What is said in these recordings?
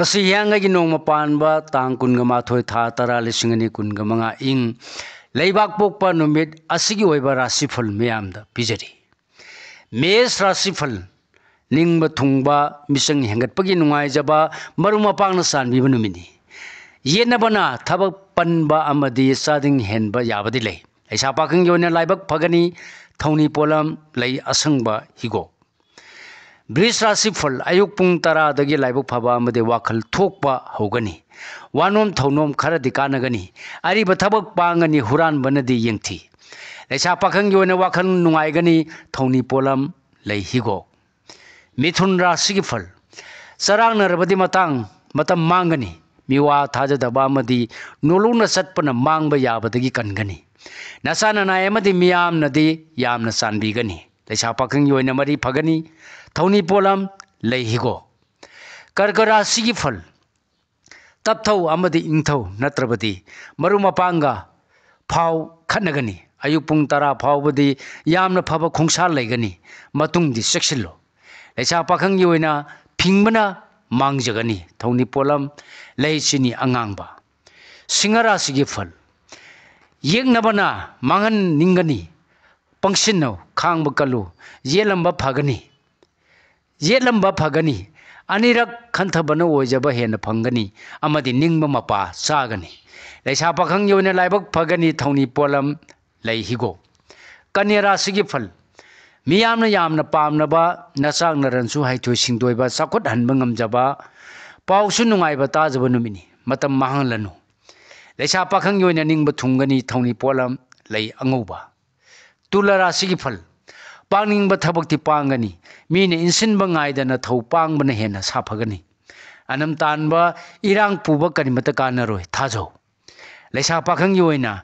ngasi hiangai nongma panba tang kunga mathoi tha tara lisingani kunga manga ing leibak pokpa numit asigi oiba rasifal miyamda pijari mes rasifal ningba thungba misang hengatpagi nungai jaba maruma pangna sanbiba numini yenabana thabak panba amadi sading henba yabadi lei aisa pakang yona laibak phagani thoni polam lei asangba higo Bris Rasifal ayuk pung tara dagi laibuk phaba amade wakhal thokpa hogani wanom thonom khara dikanagani ari bathabak pangani huran banadi yengthi leisa pakhang yona wakhal nungai gani thoni polam lei higo Mithun Rasi fal sarang narabadi matam mangani miwa thaja daba amadi noluna satpana mangba yabadagi kangani nasana na amadi miyam nadi yamna sanbi gani leisa pakhang yona mari phagani Thoni polam lei higo karkara sigi fal tapthau amadi ingthau natrabadi maruma panga phau khanagani ayupung tara phau badi yamna phaba khongsa leigani matung di seksillo leisa pakhang yoina phingmana mangjagani thoni polam lei chini angangba singara sigi fal yengnabana mangan ningani pangsinno khangba kalu yelamba phagani Yelamba phagani anirak khantabana oijaba hena phangani amadi ningba mapa sagani leisa pakhang yona laibak phagani thoni polam lei higo Kanya Rasigi fal miyamna yamna pamnaba nasang naransu haithoi singdoiba sakot hanba ngamjaba pausu nungaiba tajaba numini matam mahanglanu leisa pakhang yona ningba thungani thoni polam lei angauba Tula Rasigi fal Pangning thabakti pangani mine insinba ngaidana thau pangbana hena saphagani anam tanba irang puba kanimata kanaroi thajo leisa pakhang yoina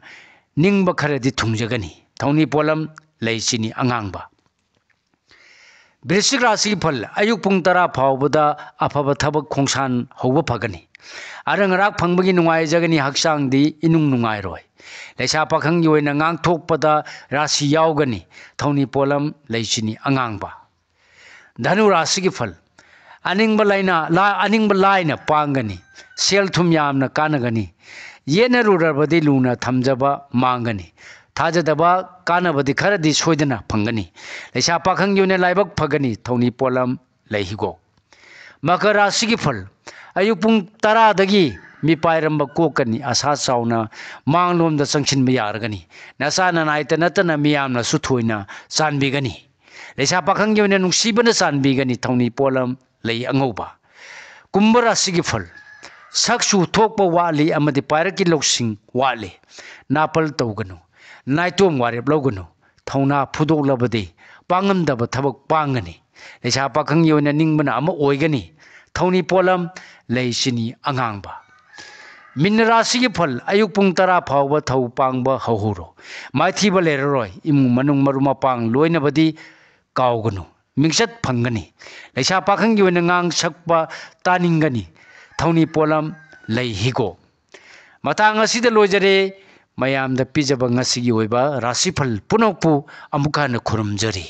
ningba kharadi thungjagani thoni polam leichini angangba Brisik Rasi fal ayuk pung tara phawbada afaba thabak khongsan hauba phagani arang rak phangbagi nungai jagani haksangdi inung nungai roi leisa pakhang yoina ngang thokpada rasi yaugani thoni polam leichini angangba Dhanu Rasi fal aningba laina pangani sel thum yamna kanagani yena rurabadi luna thamjaba mangani thajadaba kanabadi kharadi soidana phangani leisa pakhang yoina laibak phagani thoni polam leihigo Makar Rasi fal ayupung tara dagi mi pairamba kokani asa chauna manglomda changchinba yaragani nasana naita natana miyamna suthoina chanbigani leisa pakhang yona nungsibana chanbigani thoni polam lei angauba Kumbha Rasi fal saksu thokpa wali amadi pairaki loksing wali napal tawganu naitom warep loganu thona phudoklabadi pangamdaba thabak pangani leisa pakhang yona ningbana ama oigani thoni polam leichini angangba Min Rasi fal ayuk pung tara phawba thau pangba hahuro maithiba leraroi imung manung maruma pang loinabadi kauganu mingsat phangani leisa pakhang yona ngang sakpa taningani thoni polam lei higo matang asida lojare mayamda pijaba ngasigi oiba Rasi fal punokpu amukana khurumjari